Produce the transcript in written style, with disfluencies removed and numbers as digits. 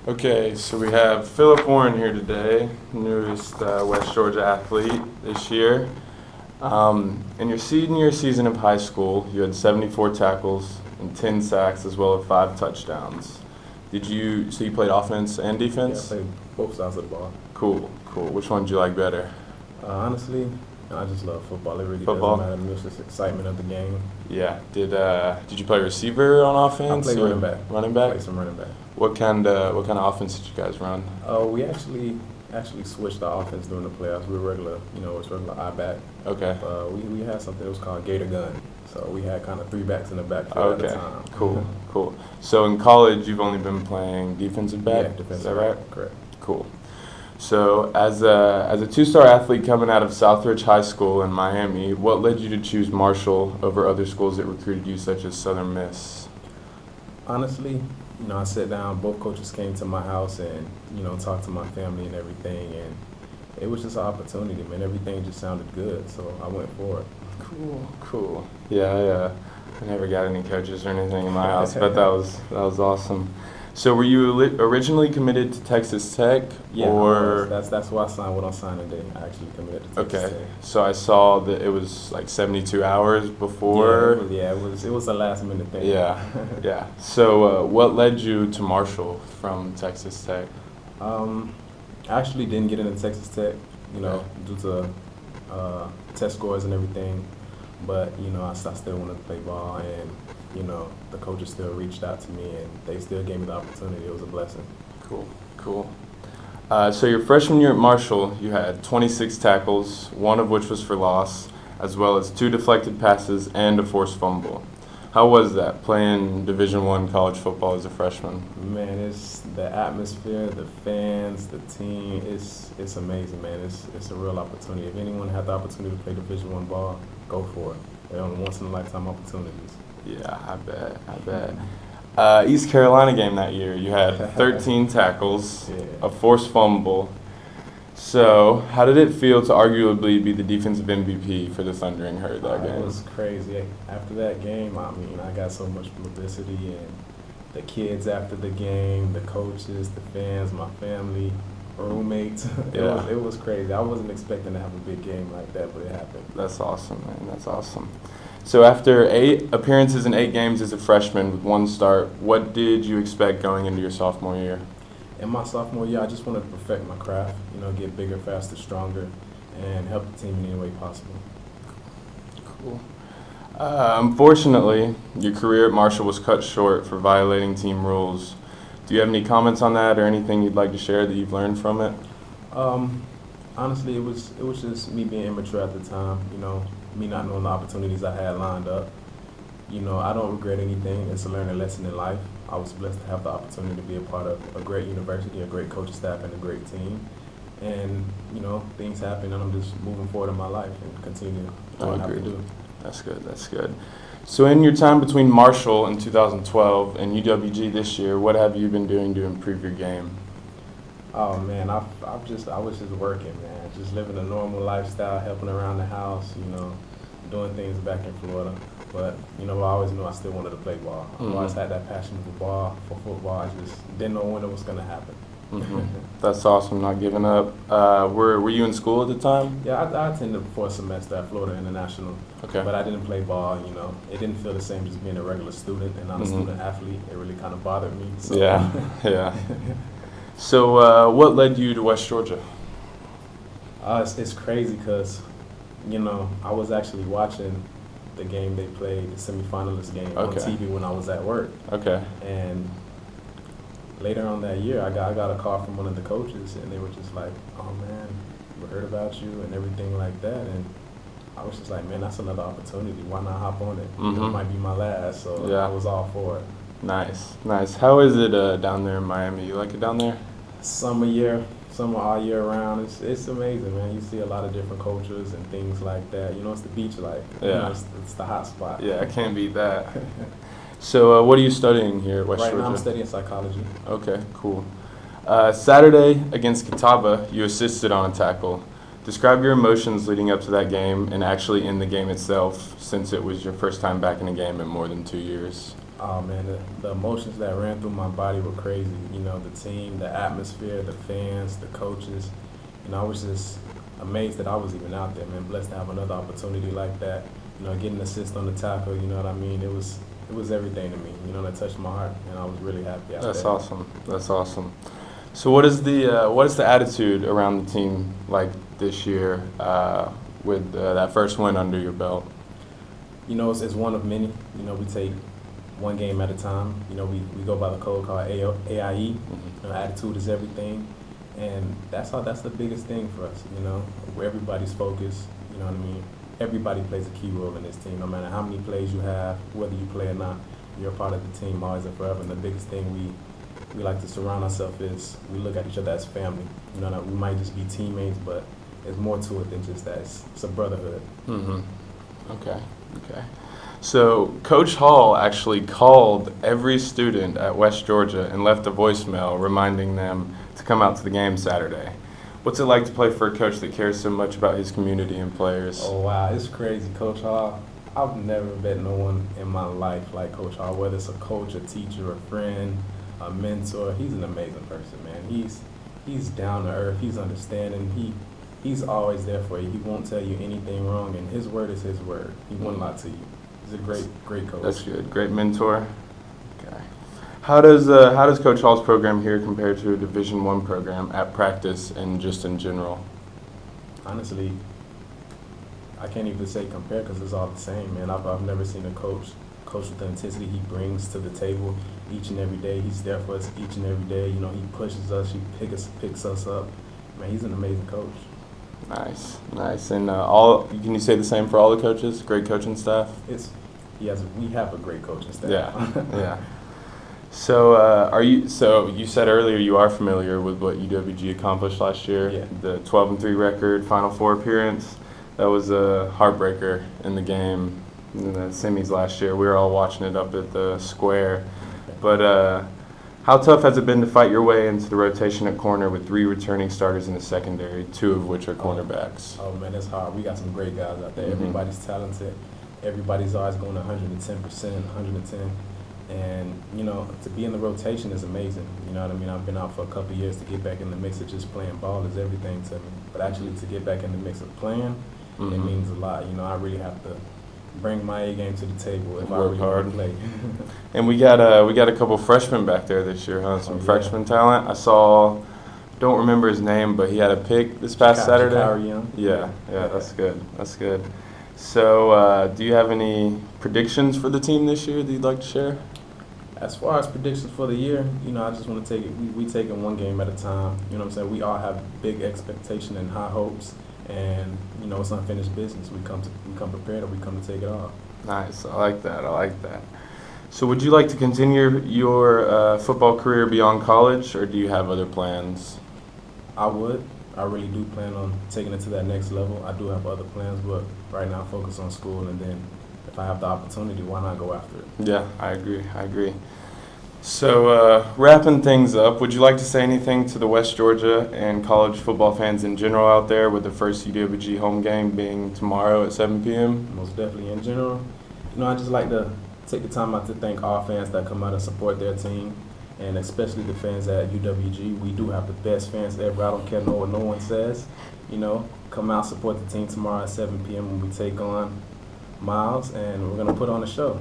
Okay, so we have Phillip Warren here today, newest West Georgia athlete this year. In your senior season of high school, you had 74 tackles and 10 sacks, as well as 5 touchdowns. So you played offense and defense? Yeah, I played both sides of the ball. Cool. Which one did you like better? Honestly, I just love football. It really Football? doesn't matter to me. It's just excitement of the game. Yeah. Did you play receiver on offense? I played running back. Running back? Played some running back. What kind of offense did you guys run? We actually switched the offense during the playoffs. We were regular, it's regular I back. Okay. We had something that was called Gator Gun. So we had kind of 3 backs in the backfield at the time. Cool. So in college, you've only been playing defensive back? Yeah, defensive. Is that right? Correct. Cool. So as a 2-star athlete coming out of Southridge High School in Miami, what led you to choose Marshall over other schools that recruited you, such as Southern Miss? Honestly, I sat down, both coaches came to my house and, talked to my family and everything, and it was just an opportunity, man. Everything just sounded good, so I went for it. Cool. Yeah, I never got any coaches or anything in my house, but that was awesome. So were you originally committed to Texas Tech? Yeah, or that's why I signed what I'm signing today. I actually committed to Texas Tech. So I saw that it was like 72 hours before. Yeah, it was a last minute thing. Yeah. So what led you to Marshall from Texas Tech? I actually didn't get into Texas Tech, due to test scores and everything. But I still wanted to play ball, and the coaches still reached out to me, and they still gave me the opportunity. It was a blessing. Cool. So your freshman year at Marshall, you had 26 tackles, one of which was for loss, as well as 2 deflected passes and a forced fumble. How was that, playing Division I college football as a freshman? Man, it's the atmosphere, the fans, the team. It's amazing, man. It's a real opportunity. If anyone had the opportunity to play Division I ball, go for it. They're on once-in-a-lifetime opportunities. Yeah, I bet. East Carolina game that year, you had 13 tackles, a forced fumble. So, how did it feel to arguably be the defensive MVP for the Thundering Herd that game? It was crazy. After that game, I got so much publicity, and the kids after the game, the coaches, the fans, my family, roommates. It was crazy. I wasn't expecting to have a big game like that, but it happened. That's awesome, man. That's awesome. So after 8 appearances in 8 games as a freshman with 1 start, what did you expect going into your sophomore year? In my sophomore year, I just wanted to perfect my craft, get bigger, faster, stronger, and help the team in any way possible. Cool. Unfortunately, your career at Marshall was cut short for violating team rules. Do you have any comments on that or anything you'd like to share that you've learned from it? Honestly, it was just me being immature at the time, me not knowing the opportunities I had lined up. I don't regret anything. It's a learning lesson in life. I was blessed to have the opportunity to be a part of a great university, a great coaching staff, and a great team. And, things happen, and I'm just moving forward in my life and continue doing what I have to do. That's good. So in your time between Marshall in 2012 and UWG this year, what have you been doing to improve your game? Oh man, I was just working, man. Just living a normal lifestyle, helping around the house, doing things back in Florida. But, I always knew I still wanted to play ball. I always had that passion for football. I just didn't know when it was going to happen. That's awesome, not giving up. Were you in school at the time? Yeah, I attended for a semester at Florida International. Okay. But I didn't play ball, It didn't feel the same just being a regular student and not a student athlete. It really kind of bothered me. So. Yeah. So what led you to West Georgia? It's crazy because, I was actually watching the game they played, the semifinalist game, on TV when I was at work. Okay. And later on that year, I got a call from one of the coaches, and they were just like, "Oh man, we heard about you," and everything like that. And I was just like, "Man, that's another opportunity. Why not hop on it? It might be my last." So I was all for it. Nice. How is it down there in Miami? You like it down there? Summer all year round. It's amazing, man. You see a lot of different cultures and things like that. It's the beach life. It's the hot spot. Yeah, I can't beat that. So what are you studying here at West Georgia? Right now I'm studying psychology. Okay, cool. Saturday against Catawba, you assisted on a tackle. Describe your emotions leading up to that game and actually in the game itself, since it was your first time back in a game in more than 2 years. Oh man, the emotions that ran through my body were crazy. You know, the team, the atmosphere, the fans, the coaches. You know, I was just amazed that I was even out there, man. Blessed to have another opportunity like that. You know, getting an assist on the tackle. You know what I mean? It was everything to me. You know, that touched my heart, and I was really happy. That's awesome. That's awesome. So what is the attitude around the team like this year with that first win under your belt? You know, it's one of many. You know, we take one game at a time. You know, we go by the code called AIE. You know, attitude is everything, and that's the biggest thing for us. You know, where everybody's focused. You know what I mean? Everybody plays a key role in this team. No matter how many plays you have, whether you play or not, you're a part of the team always and forever. And the biggest thing we like to surround ourselves is we look at each other as family. You know, we might just be teammates, but there's more to it than just that. It's a brotherhood. Okay. So Coach Hall actually called every student at West Georgia and left a voicemail reminding them to come out to the game Saturday. What's it like to play for a coach that cares so much about his community and players? Oh, wow. It's crazy. Coach Hall, I've never met no one in my life like Coach Hall, whether it's a coach, a teacher, a friend, a mentor. He's an amazing person, man. He's down to earth. He's understanding. He's always there for you. He won't tell you anything wrong, and his word is his word. He won't lie to you. He's a great coach. That's good. Great mentor. Okay. How does Coach Hall's program here compare to a Division I program at practice and just in general? Honestly, I can't even say compare because it's all the same, man. I've never seen a coach with the intensity he brings to the table each and every day. He's there for us each and every day. You know, he pushes us, he picks us up. Man, he's an amazing coach. Nice. And can you say the same for all the coaches? Great coaching staff? We have a great coaching staff. Yeah. So you said earlier you are familiar with what UWG accomplished last year? Yeah. The 12-3 record, Final Four appearance. That was a heartbreaker in the game in the semis last year. We were all watching it up at the square. But how tough has it been to fight your way into the rotation at corner with 3 returning starters in the secondary, 2 of which are cornerbacks? Oh man, it's hard. We got some great guys out there. Everybody's talented. Everybody's always going 110%, 110. And, you know, to be in the rotation is amazing. You know what I mean? I've been out for a couple of years. To get back in the mix of just playing ball is everything to me. But actually to get back in the mix of playing, it means a lot. You know, I really have to bring my A game to the table if I really want to play. And we got a couple freshmen back there this year, huh? Some freshman talent. I saw, don't remember his name, but he had a pick this past Saturday. Yeah, that's good. So, do you have any predictions for the team this year that you'd like to share? As far as predictions for the year, you know, I just want to take it. We take it one game at a time. You know what I'm saying? We all have big expectation and high hopes. And you know, it's unfinished business. We come prepared, and we come to take it off. Nice. I like that. So, would you like to continue your football career beyond college, or do you have other plans? I would. I really do plan on taking it to that next level. I do have other plans, but right now, focus on school, and then if I have the opportunity, why not go after it? Yeah, I agree. So, wrapping things up, would you like to say anything to the West Georgia and college football fans in general out there with the first UWG home game being tomorrow at 7 p.m.? Most definitely. In general, you know, I just like to take the time out to thank all fans that come out and support their team, and especially the fans at UWG. We do have the best fans ever. I don't care what no one says. You know, come out, support the team tomorrow at 7 p.m. when we take on Miles, and we're going to put on a show.